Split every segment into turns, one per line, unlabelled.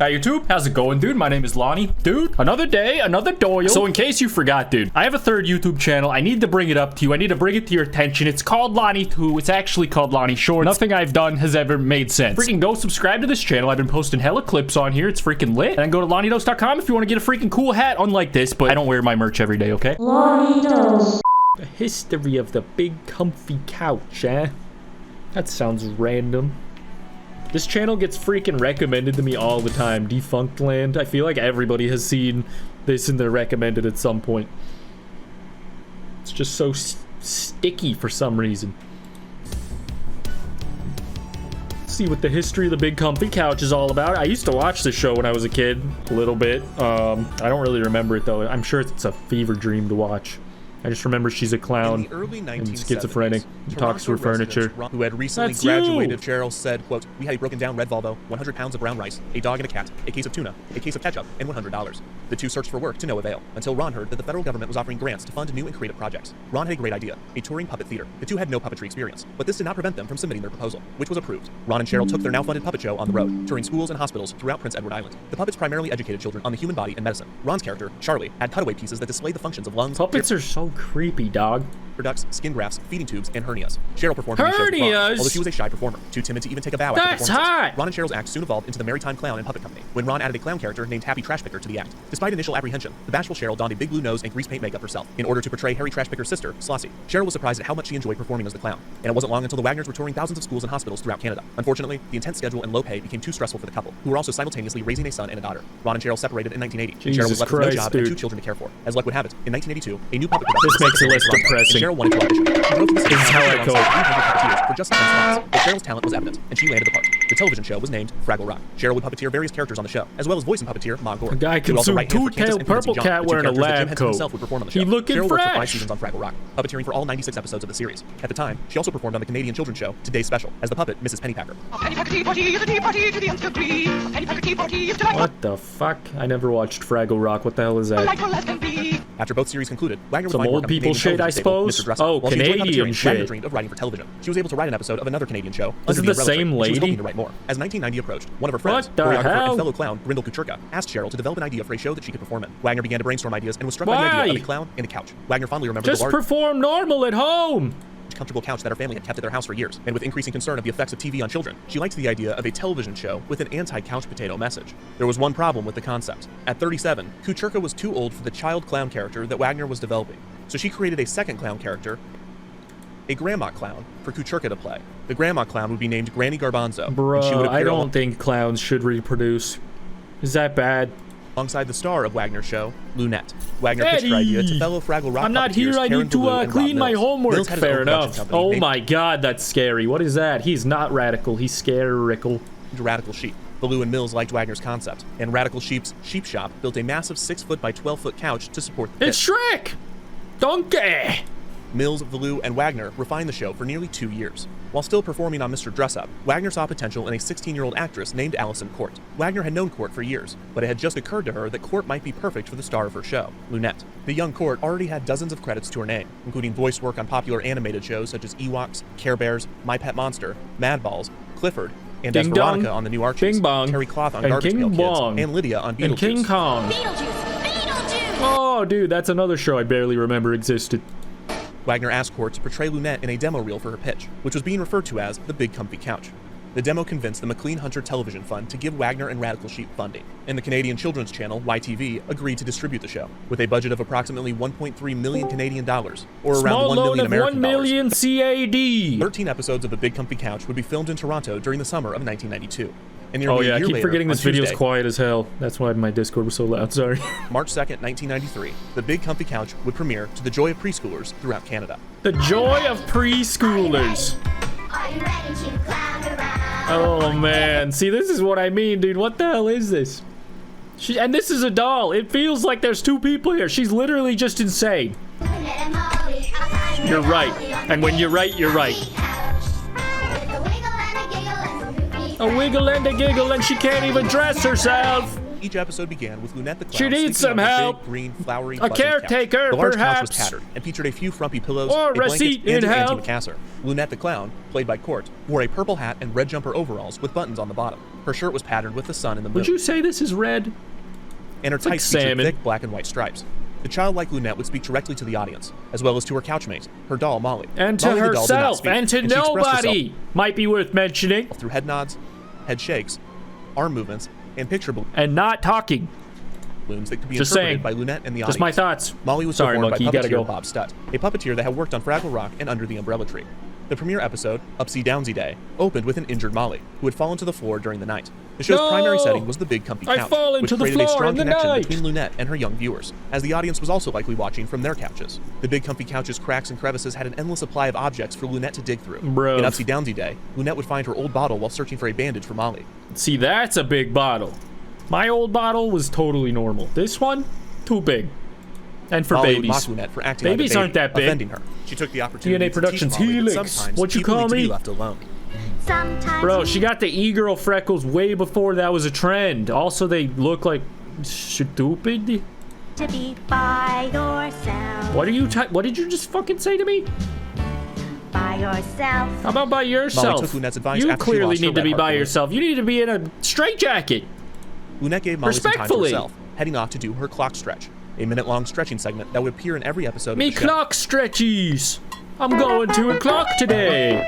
Hi YouTube, how's it going, dude? My name is Lonnie. Dude, another day, another doyle. So in case you forgot, dude, I have a third YouTube channel. I need to bring it up to you. I need to bring it to your attention. It's called Lonnie 2. It's actually called Lonnie Shorts. Nothing I've done has ever made sense. Freaking go subscribe to this channel. I've been posting hella clips on here. It's freaking lit. And go to lonniedos.com if you want to get a freaking cool hat, unlike this, but I don't wear my merch every day, okay?
Lonniedos.
The history of the big comfy couch, eh? That sounds random. This channel gets freaking recommended to me all the time. Defunctland. I feel like everybody has seen this and they're recommended at some point. It's just so sticky for some reason. Let's see what the history of the big comfy couch is all about. I used to watch this show when I was a kid, a little bit. I don't really remember it though. I'm sure it's a fever dream to watch. I just remember she's a clown and schizophrenic and talks to her furniture.
Who had recently graduated, Cheryl said, quote, "We had a broken down red Volvo, 100 pounds of brown rice, a dog and a cat, a case of tuna, a case of ketchup, and $100. The two searched for work to no avail, until Ron heard that the federal government was offering grants to fund new and creative projects. Ron had a great idea, a touring puppet theater. The two had no puppetry experience, but this did not prevent them from submitting their proposal, which was approved. Ron and Cheryl took their now-funded puppet show on the road, touring schools and hospitals throughout Prince Edward Island. The puppets primarily educated children on the human body and medicine. Ron's character, Charlie, had cutaway pieces that displayed the functions of lungs.
Puppets are so creepy, dog.
Ducts, skin grafts, feeding tubes, and hernias. Cheryl performed in these shows with Ron, although she was a shy performer, too timid to even take a bow after performances.
Hot.
Ron and Cheryl's act soon evolved into the Maritime Clown and Puppet Company, when Ron added a clown character named Happy Trash Picker to the act. Despite initial apprehension, the bashful Cheryl donned a big blue nose and grease paint makeup herself, in order to portray Harry Trash Picker's sister, Slossie. Cheryl was surprised at how much she enjoyed performing as the clown, and it wasn't long until the Wagners were touring thousands of schools and hospitals throughout Canada. Unfortunately, the intense schedule and low pay became too stressful for the couple, who were also simultaneously raising a son and a daughter. Ron and Cheryl separated in 1980, and Cheryl was left with no job and 2 children to care for. As luck would have it, in 1982, a new puppet production
this makes it less depressing.
Cheryl wanted to audition. She drove to the
This is how I go.
for just 10 spots, but Cheryl's talent was evident, and she landed the part. The television show was named Fraggle Rock. Cheryl would puppeteer various characters on the show, as well as voice and puppeteer Ma Gore.
A guy can sue two-tailed purple cat wearing a lab coat. He looking
Cheryl worked for 5
fresh.
seasons on Fraggle Rock, puppeteering for all 96 episodes of the series. At the time, she also performed on the Canadian children's show Today's Special as the puppet Mrs. Pennypacker.
What the fuck? I never watched Fraggle Rock. What the hell is that?
After both series concluded, Wagner was
Some
finding
old
work on the
people
Canadian
shit, I
television staple,
suppose?
Mr. Dresser.
Oh,
While she enjoyed
Canadian
puppeteering,
shit.
Wagner dreamed of writing for television. She was able to write an episode of another Canadian show.
Is it the same
She was
lady?
hoping to write more. As 1990 approached, one of her friends,
What the
choreographer
hell?
and fellow clown Grindel Kucherka, asked Cheryl to develop an idea for a show that she could perform in. Wagner began to brainstorm ideas and was struck by the idea of a clown and a couch. Wagner fondly remembered
Just
the large,
perform normal at home.
comfortable couch that her family had kept at their house for years, and with increasing concern of the effects of TV on children, she liked the idea of a television show with an anti-couch potato message. There was one problem with the concept. At 37, Kucherka was too old for the child clown character that Wagner was developing, so she created a second clown character, a grandma clown, for Kucherka to play. The grandma clown would be named Granny Garbanzo. And she would
Bro, I
appear
don't think clowns should reproduce. Is that bad?
alongside the star of Wagner's show, Lunette. Wagner pitched her idea to fellow Fraggle Rock
I'm not here, I need to clean my homework. Fair enough. Oh my god, that's scary. What is that? He's not radical, he's scary-rickle.
Radical Sheep. Baloo and Mills liked Wagner's concept, and Radical Sheep's Sheep Shop built a massive 6-foot by 12-foot couch to support the pit.
It's Shrek! Donkey!
Mills, Baloo, and Wagner refined the show for nearly 2 years. While still performing on Mr. Dressup, Wagner saw potential in a 16-year-old actress named Allison Court. Wagner had known Court for years, but it had just occurred to her that Court might be perfect for the star of her show, Lunette. The young Court already had dozens of credits to her name, including voice work on popular animated shows such as Ewoks, Care Bears, My Pet Monster, Madballs, Clifford, and as Veronica on The New Archies,
Bing Bong,
Terry Cloth on
and
Garbage
King
Pail Kids,
Bong,
and Lydia on Beetlejuice.
and King Kong. Oh, dude, that's another show I barely remember existed.
Wagner asked Court to portray Lunette in a demo reel for her pitch, which was being referred to as the Big Comfy Couch. The demo convinced the McLean Hunter Television Fund to give Wagner and Radical Sheep funding, and the Canadian children's channel, YTV, agreed to distribute the show, with a budget of approximately 1.3 million Canadian dollars, or around 1 million American dollars.
1 million CAD.
13 episodes of the Big Comfy Couch would be filmed in Toronto during the summer of 1992. And
Oh
nearly
yeah,
a
I
year
keep
later,
forgetting this
on
video's
Tuesday,
quiet as hell. That's why my Discord was so loud, sorry.
March 2nd, 1993, the Big Comfy Couch would premiere to the joy of preschoolers throughout Canada.
The joy of preschoolers. Oh man, see, this is what I mean, dude. What the hell is this? And this is a doll. It feels like there's 2 people here. She's literally just insane. You're right. And when you're right, you're right. A wiggle and a giggle, and she can't even dress herself.
Each episode began with Lunette the Clown.
She needs
sleeping
some
on the
help.
Big, green, flowery,
A
buzzing
caretaker,
couch. The large couch was
perhaps.
tattered and featured a few frumpy pillows,
Or
a blanket,
receipt in
and an
help.
antimacassar. Lunette the Clown, played by Court, wore a purple hat and red jumper overalls with buttons on the bottom. Her shirt was patterned with the sun and the moon.
Would you say this is red?
And her
It's like
tights featured
salmon.
thick black and white stripes. The childlike Lunette would speak directly to the audience, as well as to her couchmate, her doll Molly.
And to
Molly the doll did not
herself,
speak,
and to
she expressed
nobody. Might be worth mentioning.
herself through head nods, head shakes, arm movements, and picture
And not talking.
balloons that could be
Just
interpreted
saying.
by Lunette and the
Just
audience.
my thoughts.
Molly was
Sorry,
performed
monkey, you
by
gotta
puppeteer
go.
Bob Stutt, a puppeteer that had worked on Fraggle Rock and Under the Umbrella Tree. The premiere episode, Upsy Downsy Day, opened with an injured Molly, who had fallen to the floor during the night. The show's primary setting was the big comfy
I
couch,
fall
which
into the
created a
floor
strong
in the
connection
night.
between Lunette and her young viewers, as the audience was also likely watching from their couches. The big comfy couch's cracks and crevices had an endless supply of objects for Lunette to dig through.
Bro.
In Upsy Downsy Day, Lunette would find her old bottle while searching for a bandage for Molly.
See, that's a big bottle. My old bottle was totally normal. This one, too big. And for
Molly would
babies.
mock Lunette for acting
Babies
like a baby,
aren't that big.
offending her. She took the opportunity
DNA
to
Productions
teach Molly that
Helix.
sometimes
What you
people
call
need to
me?
be left alone.
Sometimes
Bro, she got the e-girl freckles way before that was a trend. Also, they look like stupid.
to be by yourself.
What did you just fucking say to me?
By yourself.
How about by yourself?
took Lunette's advice
You
after she
clearly
lost her
need to be
red
by
heart balloon.
yourself. You need to be in a straitjacket.
Lunette gave Molly some time to
Respectfully.
herself, heading off to do her clock stretch, a minute-long stretching segment that would appear in every episode
Me
of the show.
clock stretchies. I'm going to a clock today.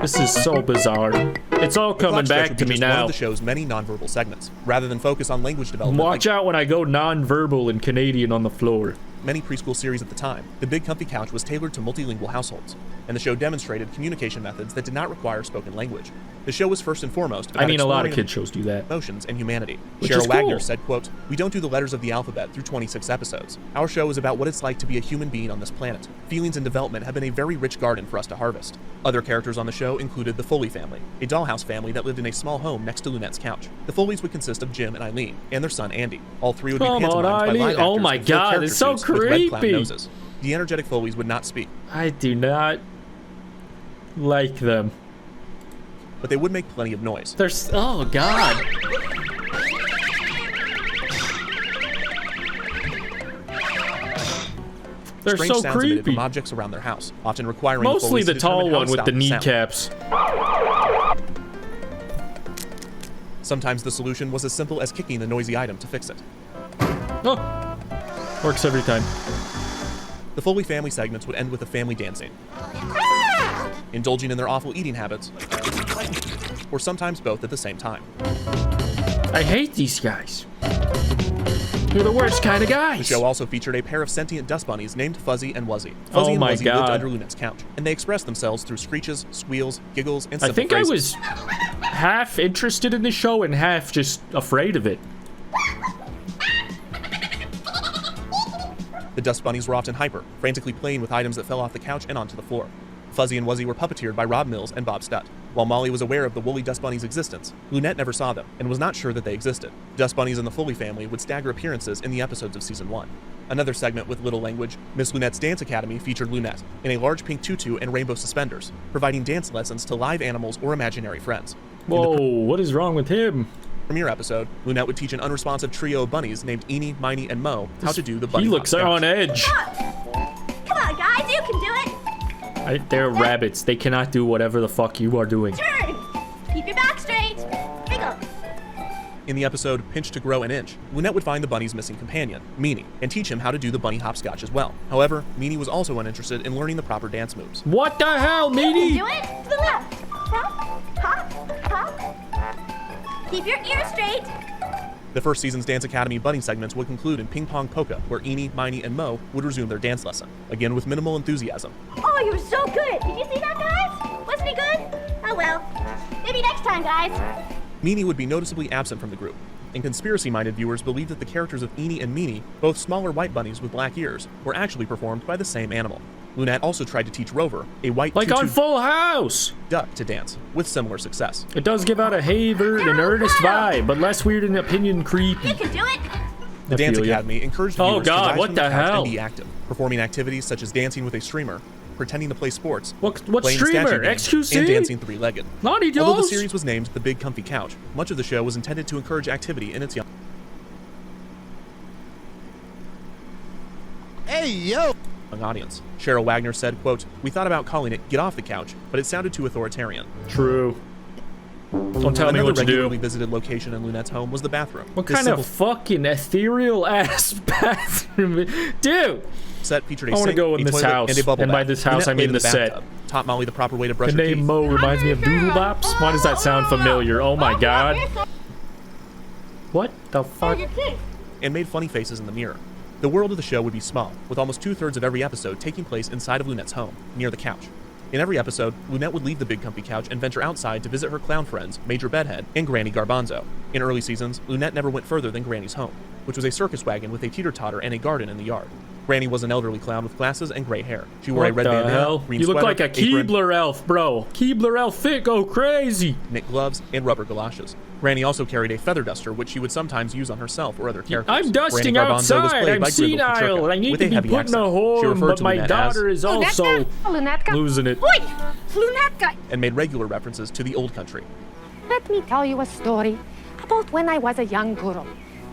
This is so bizarre. It's all
The
coming
clock stretch
back
would
to
be
me
just one
now.
of the show's many nonverbal segments, rather than focus on language development.
Watch out when I go non-verbal and Canadian on the floor.
Many preschool series at the time, the Big Comfy Couch was tailored to multilingual households, and the show demonstrated communication methods that did not require spoken language. The show was first and foremost about
I mean, a lot of
exploring
kids shows do that.
emotions and humanity.
Which
Cheryl
is
Wagner
cool.
said, quote, "We don't do the letters of the alphabet through 26 episodes. Our show is about what it's like to be a human being on this planet. Feelings and development have been a very rich garden for us to harvest." Other characters on the show included the Foley family, a dollhouse family that lived in a small home next to Lunette's couch. The Foleys would consist of Jim and Eileen, and their son Andy. All three would be
Come on,
pantomimed by
Eileen.
live
Oh
actors
my
in full
God,
character
it's so
suits with red clown
creepy.
noses. The energetic Foleys would not speak,
I do not like them.
but they would make plenty of noise.
There's oh god. They're
Strange
so
sounds emitted
creepy.
from objects around their house, often requiring
Mostly
Foleys
the
to determine
tall
how
one
to
with
stop
the
sound.
kneecaps.
Sometimes the solution was as simple as kicking the noisy item to fix it.
Oh, works every time.
The Foley family segments would end with the family dancing, indulging in their awful eating habits, or sometimes both at the same time.
I hate these guys. They're the worst kind of
The
guys.
show also featured a pair of sentient dust bunnies named Fuzzy and Wuzzy.
Oh
Fuzzy and
my
Wuzzy
God.
lived under Lunette's couch, and they expressed themselves through screeches, squeals, giggles, and
I
simple
think
phrases.
I was half interested in the show and half just afraid of it.
The dust bunnies were often hyper, frantically playing with items that fell off the couch and onto the floor. Fuzzy and Wuzzy were puppeteered by Rob Mills and Bob Stutt. While Molly was aware of the woolly dust bunnies' existence, Lunette never saw them and was not sure that they existed. Dust bunnies and the Foley family would stagger appearances in the episodes of season 1. Another segment with little language, Miss Lunette's Dance Academy, featured Lunette in a large pink tutu and rainbow suspenders, providing dance lessons to live animals or imaginary friends.
Whoa, what is wrong with him?
Premiere episode, Lunette would teach an unresponsive trio of bunnies named Eenie, Miney, and Mo how to do the bunny
He
hop
looks
sketch.
on edge.
Come on, guys, you can do it.
They're rabbits. They cannot do whatever the fuck you are doing.
Turn. Keep your back straight. Wiggle.
In the episode Pinch to Grow an Inch, Lunette would find the bunny's missing companion, Meanie, and teach him how to do the bunny hopscotch as well. However, Meanie was also uninterested in learning the proper dance moves.
What the hell,
You
Meanie?
do it. To the left. Hop, hop, hop. Keep your ears straight.
The first season's Dance Academy bunny segments would conclude in Ping Pong Polka, where Eenie, Miney, and Mo would resume their dance lesson, again with minimal enthusiasm.
Oh, you were so good. Did you see that, guys? Wasn't he good? Oh, well. Maybe next time, guys.
Meanie would be noticeably absent from the group, and conspiracy-minded viewers believed that the characters of Eenie and Meanie, both smaller white bunnies with black ears, were actually performed by the same animal. Lunette also tried to teach Rover, a white
Like on
tutu
Full House.
duck, to dance, with similar success.
It does give out a Haver and earnest vibe, but less weird and opinion creepy.
You can do it.
The
I
Dance
feel ya.
Academy encouraged
Oh
viewers
God,
to rise
what
from
the
the couch
hell?
and be active, performing activities such as dancing with a streamer, pretending to play sports,
What
playing the statue
streamer?
game,
XQC?
and dancing three-legged.
Lonniedos?
Although the series was named The Big Comfy Couch, much of the show was intended to encourage activity in its young audience. Cheryl Wagner said, quote, "We thought about calling it Get Off the Couch, but it sounded too authoritarian."
True. Don't tell me
Another
what to do.
regularly visited location in Lunette's home was the bathroom.
What
This
kind of fucking ethereal ass bathroom? Dude!
set featured a
I want to
sink,
go in
a
this
toilet,
house.
and a bubble
And by
bath.
this house,
Lunette
I mean
played
the
in
set.
bathtub, taught Molly the proper way to brush
The
her
name
teeth.
Mo reminds me of Doodle Bops. Why does that sound familiar? Oh my god. What the fuck?
And made funny faces in the mirror. The world of the show would be small, with almost 2/3 of every episode taking place inside of Lunette's home, near the couch. In every episode, Lunette would leave the big comfy couch and venture outside to visit her clown friends, Major Bedhead and Granny Garbanzo. In early seasons, Lunette never went further than Granny's home, which was a circus wagon with a teeter-totter and a garden in the yard. Granny was an elderly clown with glasses and gray hair. She wore a red bandana,
hell?
green
You look
sweater,
like a
apron,
Keebler elf, bro. Keebler elf fit go crazy.
knit gloves, and rubber galoshes. Granny also carried a feather duster, which she would sometimes use on herself or other characters.
I'm dusting
Granny Garbanzo was
outside.
played
I'm
by Gribble
senile.
Pachuca,
I need
with
to
a
be
heavy
put in a
accent. She
home,
referred
but
to
my
Lunette
daughter
as,
is also losing it.
Oi! Lunatka!
and made regular references to the old country.
Let me tell you a story about when I was a young girl.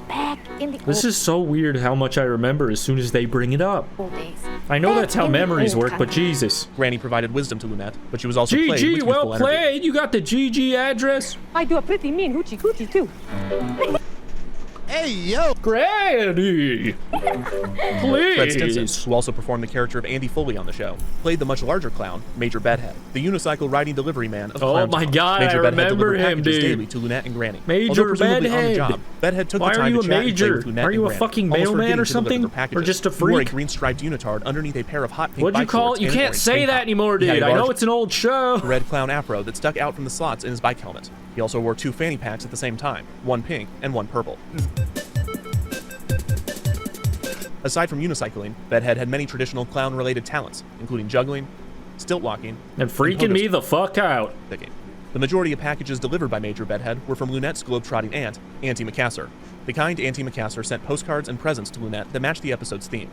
Back in the
This is so weird how much I remember as soon as they bring it up.
old days.
I know
Back
that's how
in the
memories
old
work, but
country.
Jesus.
Granny provided wisdom to Lunette, but she was also played with
GG,
youthful
well
energy.
played. You got the GG address.
I do a pretty mean hoochie coochie too.
Hey, yo!
Granny!
Fred Stinson,
Please.
who also performed the character of Andy Foley on the show, played the much larger clown, Major Bedhead, the unicycle riding delivery man of
Oh
Clowntown.
my God,
Major
I
Bedhead
remember
delivered
him,
packages
dude.
daily to Lunette and Granny.
Major
Although presumably on the
Bedhead.
job, Bedhead took
Why
the
are
time
you
to
a
chat and play
major?
with Lunette
Are you
and
a
Granny,
fucking
almost
mailman
forgetting
or
to deliver
something?
their packages.
Or just a
He wore a
freak?
green striped unitard underneath a pair of hot pink
What'd you
bike
call
shorts
it? You
and an
can't
orange
say
tank
that
top.
anymore,
He had
dude.
a
I know
large
it's an old show.
red clown afro that stuck out from the slots in his bike helmet. He also wore 2 fanny packs at the same time, one pink and one purple. Aside from unicycling, Bedhead had many traditional clown-related talents, including juggling, stilt walking,
And freaking me the fuck out.
sticking. The majority of packages delivered by Major Bedhead were from Lunette's globe-trotting aunt, Auntie Macassar. The kind Auntie Macassar sent postcards and presents to Lunette that matched the episode's theme.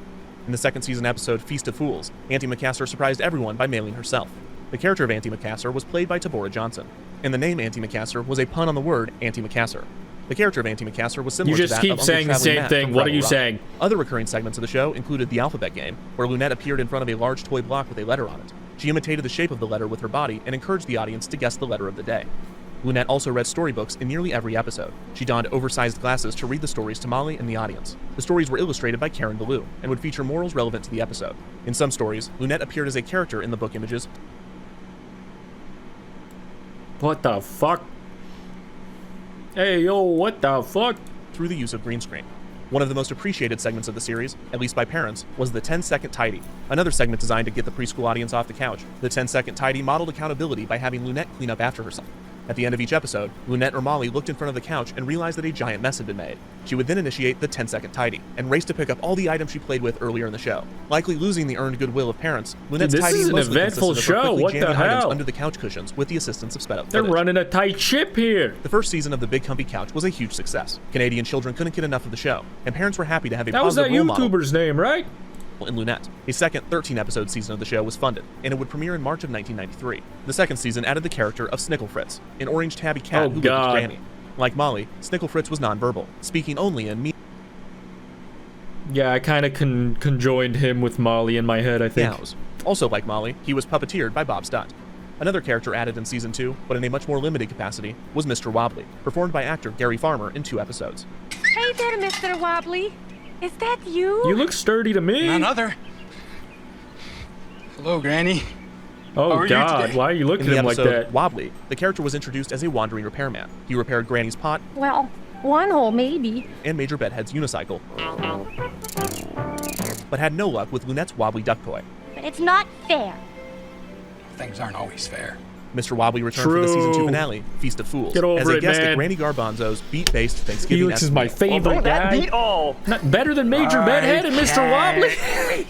In the second season episode Feast of Fools, Auntie Macassar surprised everyone by mailing herself. The character of Auntie Macassar was played by Tabora Johnson, and the name Auntie Macassar was a pun on the word anti-Macassar. The character of Auntie Macassar was similar
You
to
just
that
keep
of Uncle
saying the
Traveling
same
Matt
thing.
from
What are
Rebel
you
Rock.
saying?
Other recurring segments of the show included the alphabet game, where Lunette appeared in front of a large toy block with a letter on it. She imitated the shape of the letter with her body and encouraged the audience to guess the letter of the day. Lunette also read storybooks in nearly every episode. She donned oversized glasses to read the stories to Molly and the audience. The stories were illustrated by Karen DeLue and would feature morals relevant to the episode. In some stories, Lunette appeared as a character in the book images
What the fuck? Hey, yo, what the fuck?
through the use of green screen. One of the most appreciated segments of the series, at least by parents, was the 10-second tidy, another segment designed to get the preschool audience off the couch. The 10-second tidy modeled accountability by having Lunette clean up after herself. At the end of each episode, Lunette or Molly looked in front of the couch and realized that a giant mess had been made. She would then initiate the 10-second tidy and race to pick up all the items she played with earlier in the show. Likely losing the earned goodwill of parents, Lunette's
Dude, this
tidy
is an
mostly
eventful
consisted of her
show.
quickly
What the
jamming items
hell?
under the couch cushions with the assistance of sped up
They're
footage.
running a tight ship here.
The first season of The Big Comfy Couch was a huge success. Canadian children couldn't get enough of the show, and parents were happy to have a
That was that
positive role model
YouTuber's name, right?
in Lunette. A second 13-episode season of the show was funded, and it would premiere in March of 1993. The second season added the character of Snickle Fritz, an orange tabby cat
Oh,
who lived
God.
with Granny. Like Molly, Snickle Fritz was nonverbal, speaking only in
Yeah, I kind of conjoined him with Molly in my head, I think.
meows. Also like Molly, he was puppeteered by Bob Stunt. Another character added in season 2, but in a much more limited capacity, was Mr. Wobbly, performed by actor Gary Farmer in 2 episodes.
Hey there, Mr. Wobbly. Is that you?
You look sturdy to me.
None other. Hello, Granny.
Oh,
How are you
God.
today?
Why are you looking
In the
at him like
episode
that?
Wobbly, the character was introduced as a wandering repairman. He repaired Granny's pot
Well, one hole maybe.
and Major Bedhead's unicycle, but had no luck with Lunette's wobbly duck toy.
But it's not fair.
Things aren't always fair.
Mr. Wobbly returned for the season 2
True.
finale, Feast of Fools,
Get over
as a
it,
guest
man.
at Granny Garbanzo's beat-based Thanksgiving
Felix is my
estimate.
favorite guy. Not better than Major Bedhead and Mr. Wobbly?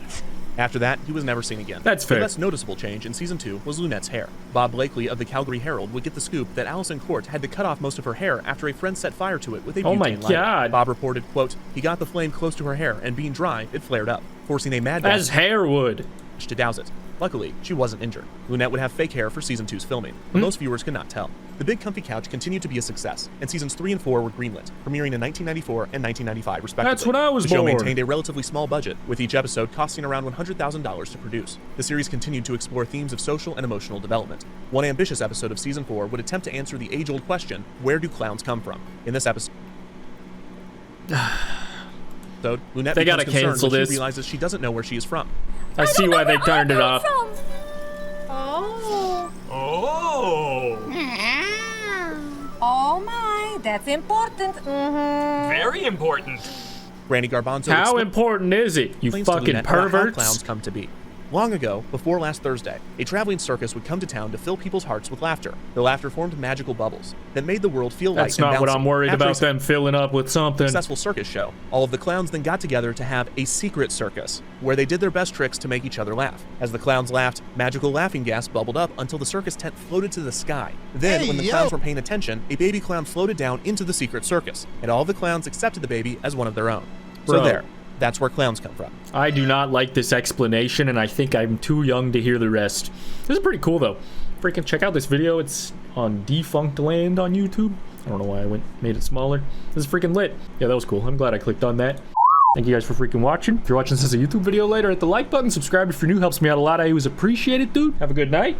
After that, he was never seen again.
That's
The
fair.
less noticeable change in season 2 was Lunette's hair. Bob Blakely of the Calgary Herald would get the scoop that Allison Court had to cut off most of her hair after a friend set fire to it with a
Oh my
butane lighter.
God.
Bob reported, quote, he got the flame close to her hair and being dry, it flared up, forcing a mad dash.
As hair would.
to douse it. Luckily, she wasn't injured. Lunette would have fake hair for Season 2's filming, but most viewers could not tell. The Big Comfy Couch continued to be a success, and Seasons 3 and 4 were greenlit, premiering in 1994 and 1995 respectively.
That's when I was
The show
born.
maintained a relatively small budget, with each episode costing around $100,000 to produce. The series continued to explore themes of social and emotional development. One ambitious episode of Season 4 would attempt to answer the age-old question, where do clowns come from? In this episode, Lunette
They
becomes
gotta
concerned
cancel
when
this.
she realizes she doesn't know where she is from.
I see why they turned it off.
Oh.
Oh,
Oh my, that's important.
very important.
Brandy Garbanzo
How
explains
important is it, you
to
fucking
Lunette about how
perverts?
clowns come to be. Long ago, before last Thursday, a traveling circus would come to town to fill people's hearts with laughter. The laughter formed magical bubbles that made the world feel light
That's
and
not what
bouncy.
I'm worried
After a
about them filling up with something.
successful circus show, all of the clowns then got together to have a secret circus, where they did their best tricks to make each other laugh. As the clowns laughed, magical laughing gas bubbled up until the circus tent floated to the sky. Then, when the clowns were paying attention, a baby clown floated down into the secret circus, and all of the clowns accepted the baby as one of their own. So
Bro.
there. That's where clowns come from.
I do not like this explanation, and I think I'm too young to hear the rest. This is pretty cool, though. Freaking check out this video. It's on Defunctland on YouTube. I don't know why I made it smaller. This is freaking lit. Yeah, that was cool. I'm glad I clicked on that. Thank you guys for freaking watching. If you're watching this as a YouTube video later, hit the like button. Subscribe if you're new. Helps me out a lot. I always appreciate it, dude. Have a good night.